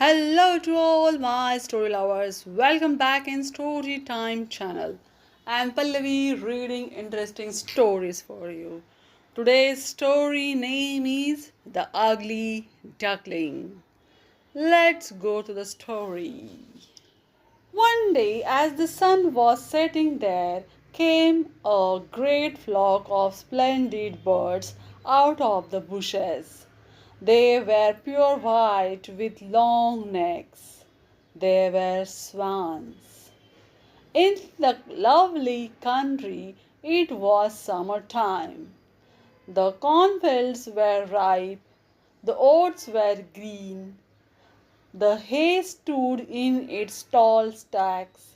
Hello to all my story lovers. Welcome back in Story Time channel. I am Pallavi reading interesting stories for you. Today's story name is The Ugly Duckling. Let's go to the story. One day, as the sun was setting, there came a great flock of splendid birds out of the bushes. They were pure white with long necks. They were swans. In the lovely country, it was summer time. The cornfields were ripe, the oats were green, the hay stood in its tall stacks,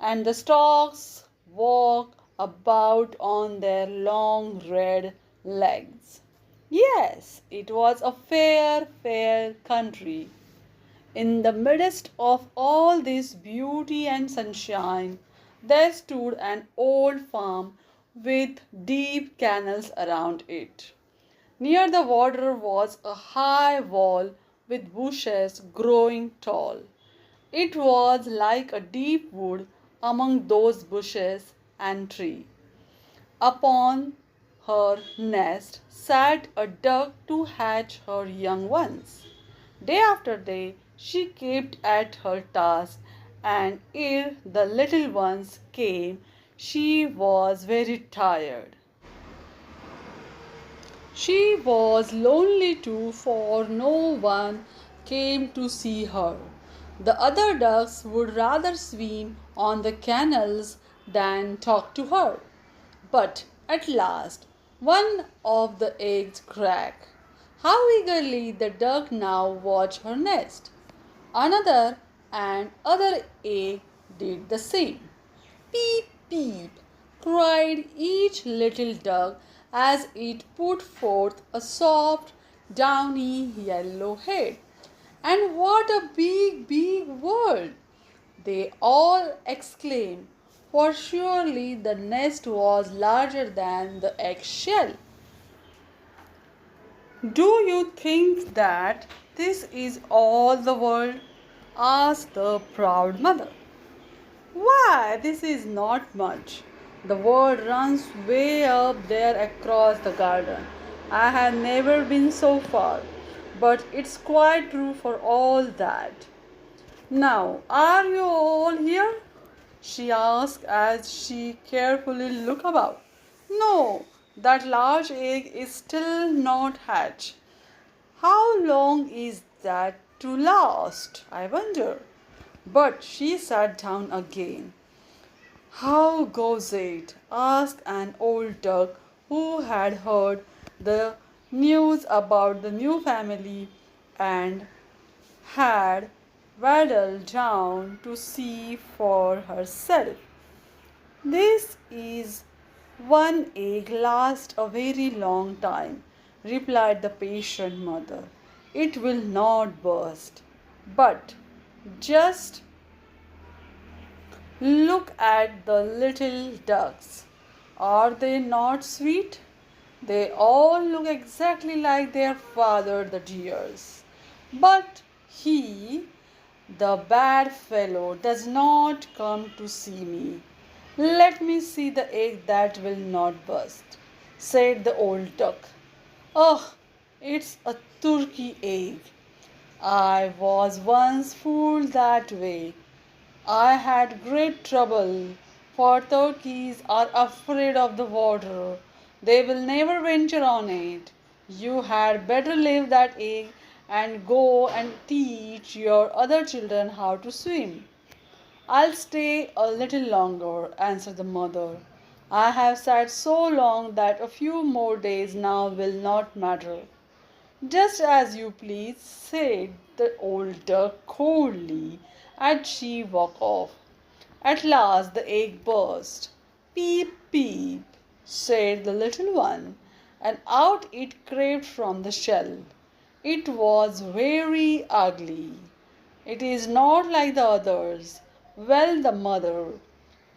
and the storks walked about on their long red legs. Yes, it was a fair, fair country. In the midst of all this beauty and sunshine, there stood an old farm with deep canals around it. Near the water was a high wall with bushes growing tall. It was like a deep wood among those bushes and trees. Upon her nest sat a duck to hatch her young ones. Day after day she kept at her task, and ere the little ones came, she was very tired. She was lonely too, for no one came to see her. The other ducks would rather swim on the canals than talk to her. But at last one of the eggs cracked. How eagerly the duck now watched her nest! Another and other egg did the same. Peep, peep, cried each little duck as it put forth a soft, downy yellow head. And what a big, big world! They all exclaimed, for surely the nest was larger than the eggshell. Do you think that this is all the world? Asked the proud mother. Why, this is not much. The world runs way up there across the garden. I have never been so far, but it's quite true for all that. Now, are you all here? She asked as she carefully looked about. No, that large egg is still not hatched. How long is that to last, I wonder? But she sat down again. How goes it? Asked an old duck who had heard the news about the new family and had waddled down to see for herself. This is one egg lasts a very long time, replied the patient mother. It will not burst. But just look at the little ducks. Are they not sweet? They all look exactly like their father, the dears. But he, the bad fellow, does not come to see me. Let me see the egg that will not burst, said the old duck. Oh, it's a turkey egg. I was once fooled that way. I had great trouble, for turkeys are afraid of the water. They will never venture on it. You had better leave that egg and go and teach your other children how to swim. I'll stay a little longer, answered the mother. I have sat so long that a few more days now will not matter. Just as you please, said the old duck coldly, and she walked off. At last the egg burst. Peep, peep, said the little one, and out it crept from the shell. It was very ugly. It is not like the others. Well, the mother,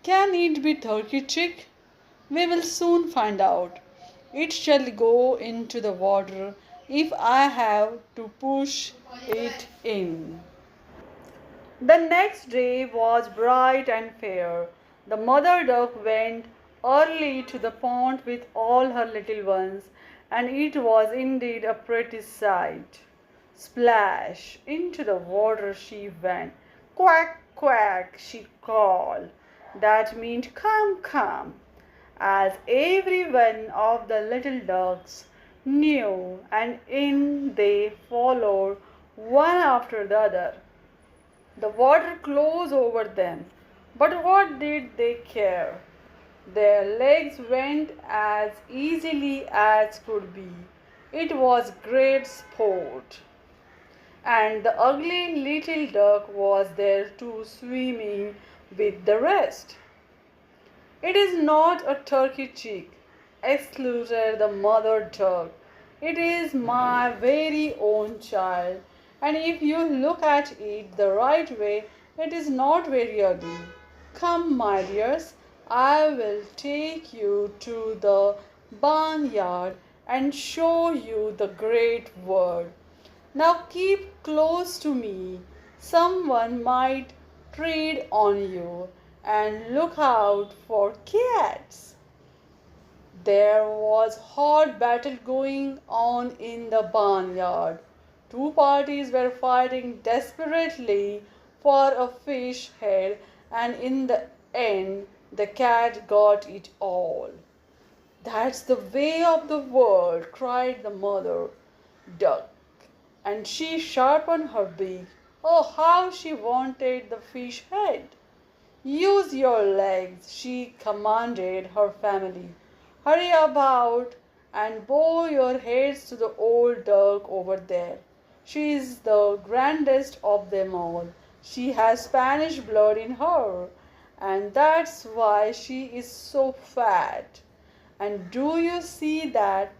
can it be turkey chick? We will soon find out. It shall go into the water if I have to push it in. The next day was bright and fair. The mother duck went early to the pond with all her little ones, and it was indeed a pretty sight. Splash! Into the water she went. Quack, quack, she called. That meant come, come, as every one of the little ducks knew, and in they followed one after the other. The water closed over them, but what did they care? Their legs went as easily as could be. It was great sport. And the ugly little duck was there too, swimming with the rest. It is not a turkey chick, excluded the mother duck. It is my very own child, and if you look at it the right way, it is not very ugly. Come, my dears, I will take you to the barnyard and show you the great world. Now keep close to me. Someone might tread on you, and look out for cats. There was hot battle going on in the barnyard. Two parties were fighting desperately for a fish head, and in the end, the cat got it all. That's the way of the world, cried the mother duck, and she sharpened her beak. Oh, how she wanted the fish head! Use your legs, she commanded her family. Hurry about and bow your heads to the old duck over there. She is the grandest of them all. She has Spanish blood in her, and that's why she is so fat. And do you see that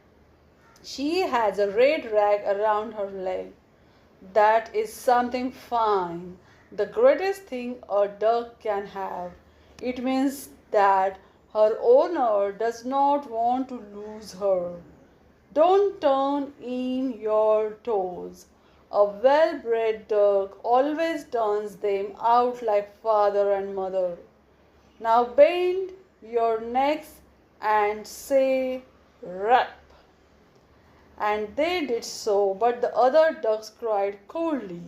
she has a red rag around her leg? That is something fine, the greatest thing a duck can have. It means that her owner does not want to lose her. Don't turn in your toes. A well bred duck always turns them out like father and mother. Now bend your necks and say rap. And they did so, but the other ducks cried coldly,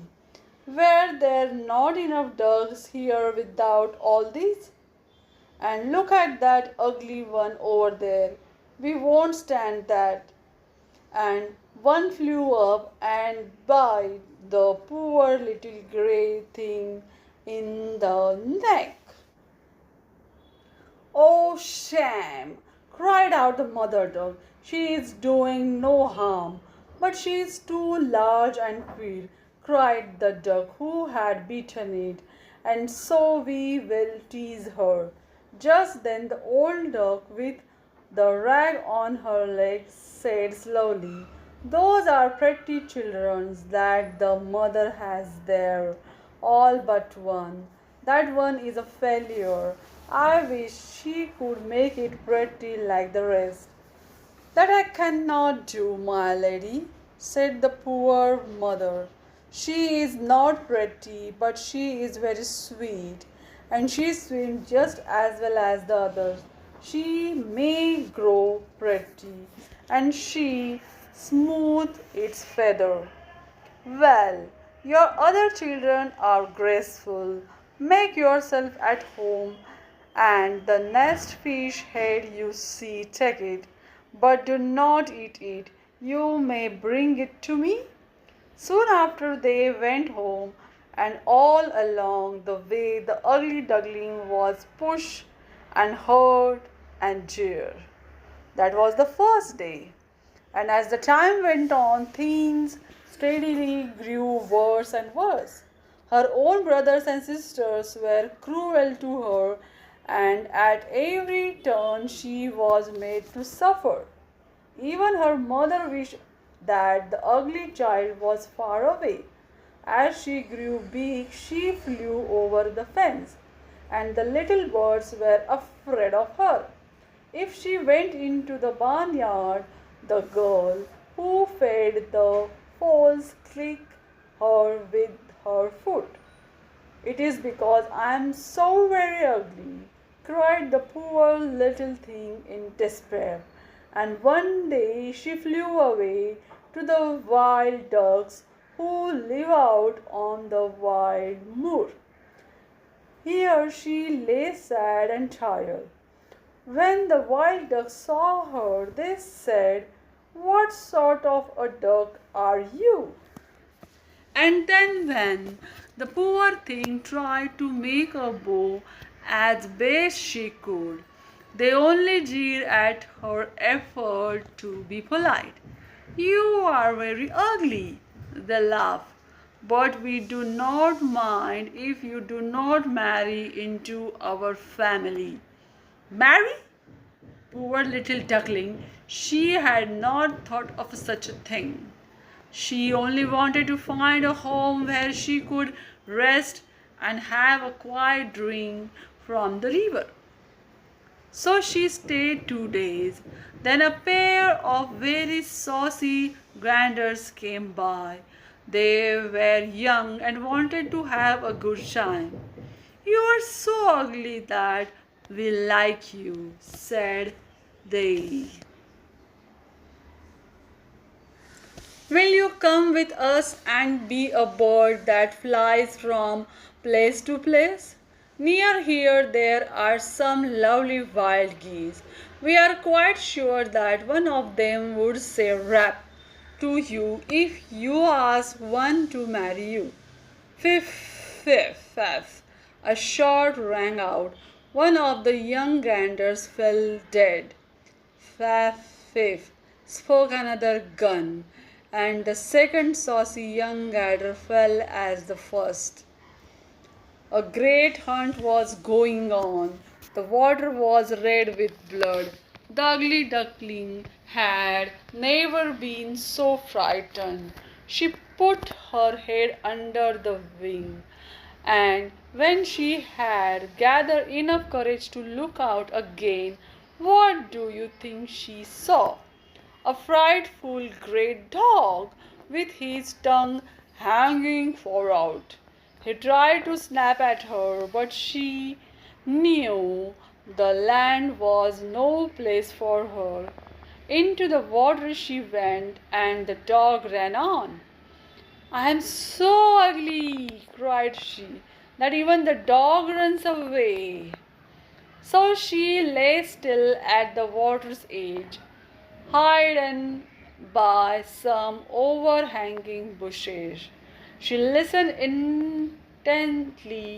were there not enough ducks here without all these? And look at that ugly one over there. We won't stand that. And one flew up and bit the poor little grey thing in the neck. Oh, shame! Cried out the mother duck. She is doing no harm, but she is too large and queer, cried the duck who had beaten it, and so we will tease her. Just then the old duck with the rag on her leg said slowly, those are pretty children that the mother has there, all but one. That one is a failure. I wish she could make it pretty like the rest. That I cannot do, my lady, said the poor mother. She is not pretty, but she is very sweet, and she swims just as well as the others. She may grow pretty, and she smooth its feather. Well, your other children are graceful. Make yourself at home, and the next fish head you see, take it, but do not eat it. You may bring it to me. Soon after they went home, and all along the way the ugly duckling was pushed and hurt and jeered. That was the first day. And as the time went on, things steadily grew worse and worse. Her own brothers and sisters were cruel to her, and at every turn she was made to suffer. Even her mother wished that the ugly child was far away. As she grew big, she flew over the fence, and the little birds were afraid of her. If she went into the barnyard, the girl who fed the fowls kicked her with her foot. It is because I am so very ugly, cried the poor little thing in despair. And one day she flew away to the wild ducks who live out on the wild moor. Here she lay sad and tired. When the wild ducks saw her, they said, "What sort of a duck are you?" And then, when the poor thing tried to make a bow as best she could, they only jeered at her effort to be polite. "You are very ugly," they laughed, "but we do not mind if you do not marry into our family." Marry? Poor little duckling, she had not thought of such a thing. She only wanted to find a home where she could rest and have a quiet drink from the river. So she stayed 2 days. Then a pair of very saucy granders came by. They were young and wanted to have a good time. "You are so ugly that we like you," said they. "Will you come with us and be a bird that flies from place to place? Near here there are some lovely wild geese. We are quite sure that one of them would say rap to you if you ask one to marry you." "Fiff, fiff, faff," a shot rang out. One of the young ganders fell dead. "Faff, fiff," spoke another gun, and the second saucy young gander fell as the first. A great hunt was going on. The water was red with blood. The ugly duckling had never been so frightened. She put her head under the wing, and when she had gathered enough courage to look out again, what do you think she saw? A frightful great dog with his tongue hanging far out. He tried to snap at her, but she knew the land was no place for her. Into the water she went, and the dog ran on. "I am so ugly," cried she, "that even the dog runs away." So she lay still at the water's edge, hidden by some overhanging bushes. She listened intently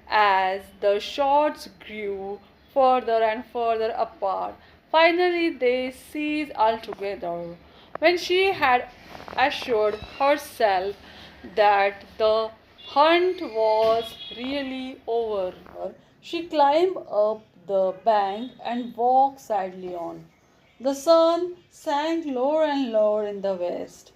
as the shots grew further and further apart. Finally, they ceased altogether. When she had assured herself that the hunt was really over, she climbed up the bank and walked sadly on. The sun sank lower and lower in the west.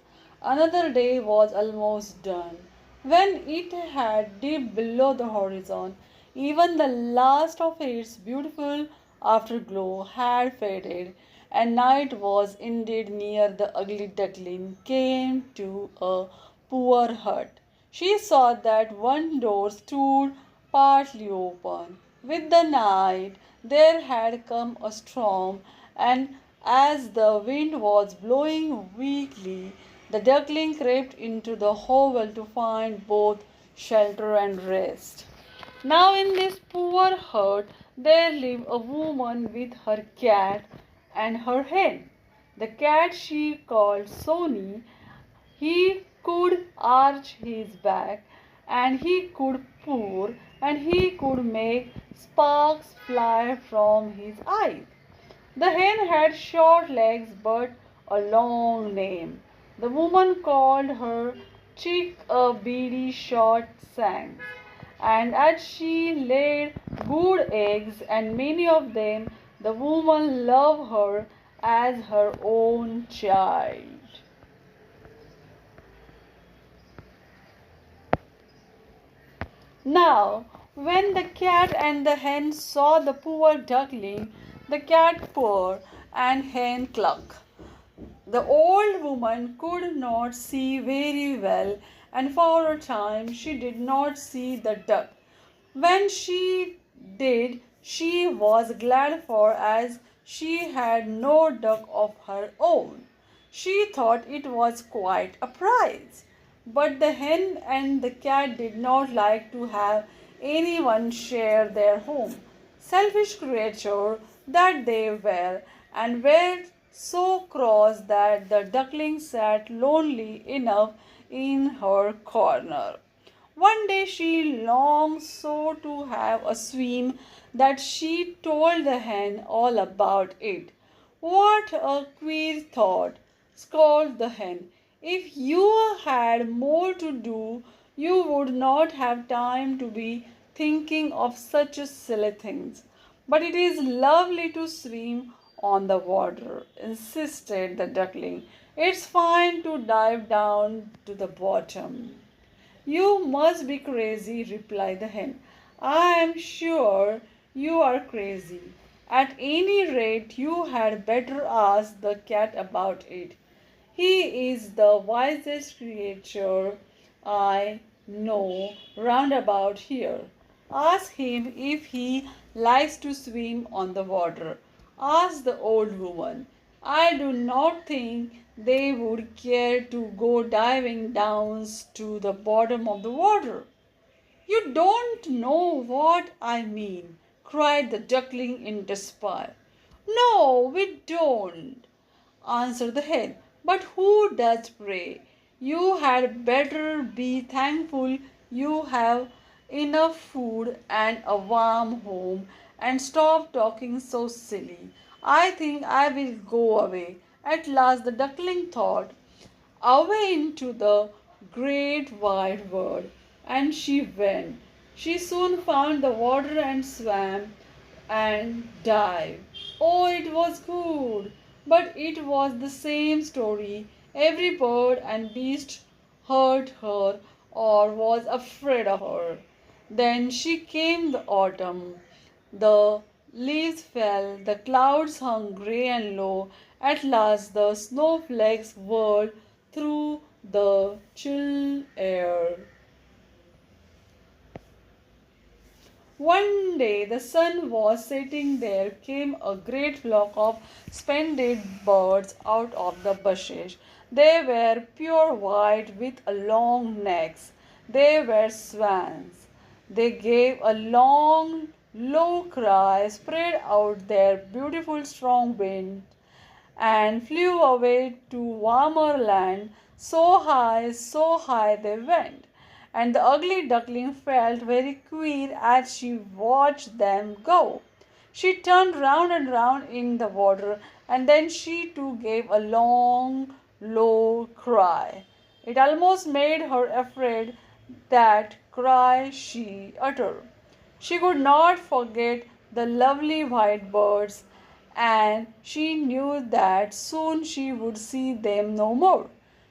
Another day was almost done. When it had dipped below the horizon, even the last of its beautiful afterglow had faded, and night was indeed near. The ugly duckling came to a poor hut. She saw that one door stood partly open. With the night there had come a storm, and as the wind was blowing weakly, the duckling crept into the hovel to find both shelter and rest. Now, in this poor hut, there lived a woman with her cat and her hen. The cat she called Sony. He could arch his back, and he could purr, and he could make sparks fly from his eyes. The hen had short legs but a long name. The woman called her Chick a beady short sang, and as she laid good eggs, and many of them, the woman loved her as her own child. Now, when the cat and the hen saw the poor duckling, the cat purred and hen clucked. The old woman could not see very well, and for a time she did not see the duck. When she did, she was glad, for as she had no duck of her own, she thought it was quite a prize. But the hen and the cat did not like to have anyone share their home. Selfish creatures that they were, and were so cross that the duckling sat lonely enough in her corner. One day she longed so to have a swim that she told the hen all about it. What a queer thought, scolded the hen. If you had more to do, you would not have time to be thinking of such silly things. But it is lovely to swim on the water, insisted the duckling. It's fine to dive down to the bottom. You must be crazy, replied the hen. I am sure you are crazy. At any rate, you had better ask the cat about it. He is the wisest creature I know round about here. Ask him if he likes to swim on the water. Ask the old woman. I do not think they would care to go diving down to the bottom of the water. You don't know what I mean, cried the duckling in despair. No, we don't, answered the hen. But who does, pray? You had better be thankful you have enough food and a warm home, and stop talking so silly. I think I will go away. At last the duckling thought, away into the great wide world, and she went. She soon found the water and swam and dived. Oh, it was good, but it was the same story. Every bird and beast heard her or was afraid of her. Then she came the autumn. The leaves fell, the clouds hung grey and low. At last the snowflakes whirled through the chill air. One day the sun was setting, there came a great flock of splendid birds out of the bushes. They were pure white with long necks. They were swans. They gave a long, low cry, spread out their beautiful strong wings, and flew away to warmer land. So high they went, and the ugly duckling felt very queer as she watched them go. She turned round and round in the water, and then she too gave a long, low cry. It almost made her afraid, that cry she uttered. She could not forget the lovely white birds, and she knew that soon she would see them no more.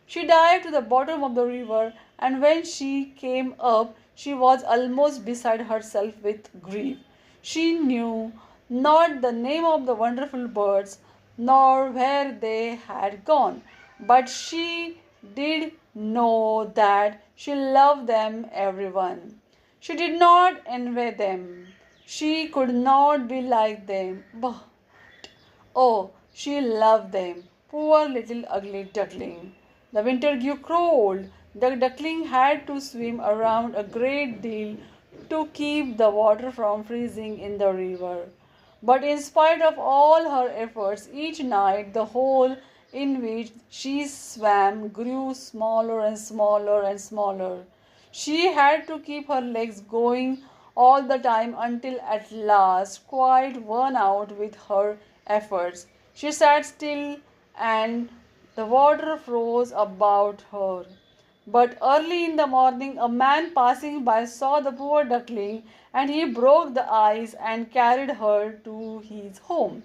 She dived to the bottom of the river, and when she came up, she was almost beside herself with grief. She knew not the name of the wonderful birds, nor where they had gone, but she did know that she loved them, everyone. She did not envy them. She could not be like them. But oh, she loved them. Poor little ugly duckling. The winter grew cold. The duckling had to swim around a great deal to keep the water from freezing in the river. But in spite of all her efforts, each night the hole in which she swam grew smaller and smaller and smaller. She had to keep her legs going all the time until at last, quite worn out with her efforts, she sat still and the water froze about her. But early in the morning, a man passing by saw the poor duckling, and he broke the ice and carried her to his home.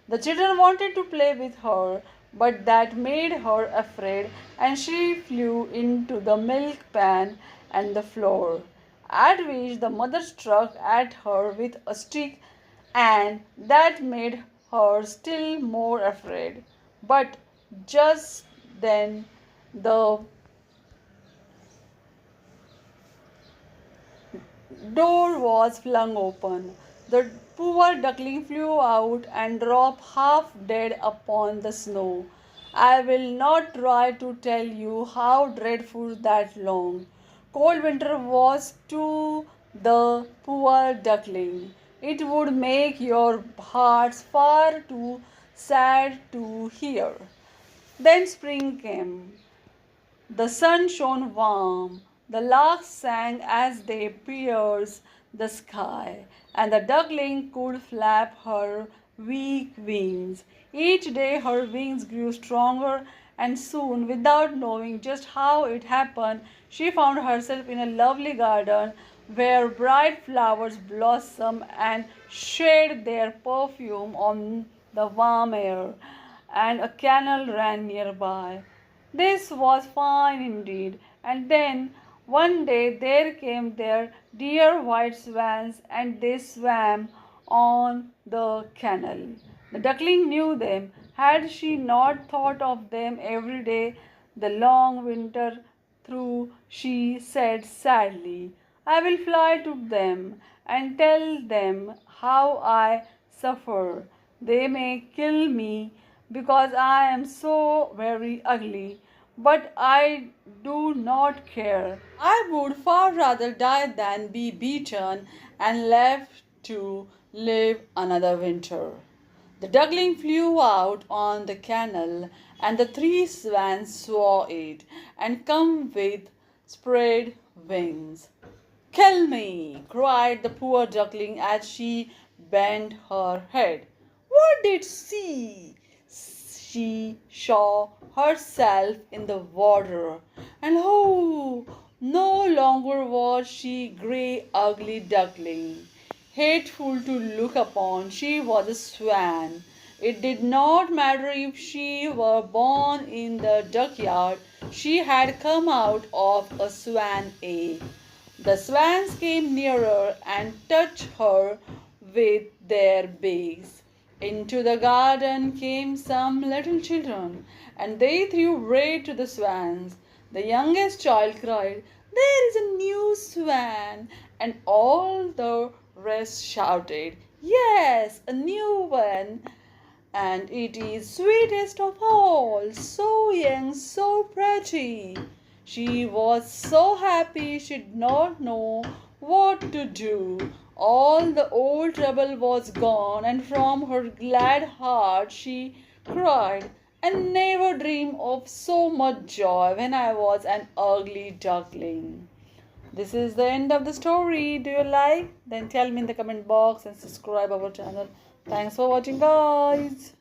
The children wanted to play with her, but that made her afraid, and she flew into the milk pan and the floor, at which the mother struck at her with a stick, and that made her still more afraid. But just then the door was flung open. The poor duckling flew out and dropped half dead upon the snow. I will not try to tell you how dreadful that long, cold winter was to the poor duckling. It would make your hearts far too sad to hear. Then spring came. The sun shone warm, the larks sang as they pierced the sky, and the duckling could flap her weak wings. Each day her wings grew stronger, and soon, without knowing just how it happened, she found herself in a lovely garden where bright flowers blossomed and shed their perfume on the warm air, and a canal ran nearby. This was fine indeed. And then one day there came their dear white swans, and they swam on the canal. The duckling knew them. Had she not thought of them every day the long winter through, she said sadly, I will fly to them and tell them how I suffer. They may kill me because I am so very ugly, but I do not care. I would far rather die than be beaten and left to live another winter. The duckling flew out on the canal, and the three swans saw it and come with spread wings. Kill me! Cried the poor duckling as she bent her head. What did she saw herself in the water, and oh, no longer was she grey, ugly duckling, hateful to look upon. She was a swan. It did not matter if she were born in the duckyard, she had come out of a swan egg. The swans came nearer and touched her with their beaks. Into the garden came some little children, and they threw bread to the swans. The youngest child cried, there is a new swan, and all the rest shouted, yes, a new one, and it is sweetest of all, so young, so pretty. She was so happy she did not know what to do. All the old trouble was gone, and from her glad heart she cried, I never dreamed of so much joy when I was an ugly duckling. This is the end of the story. Do you like? Then tell me in the comment box and subscribe our channel. Thanks for watching, guys.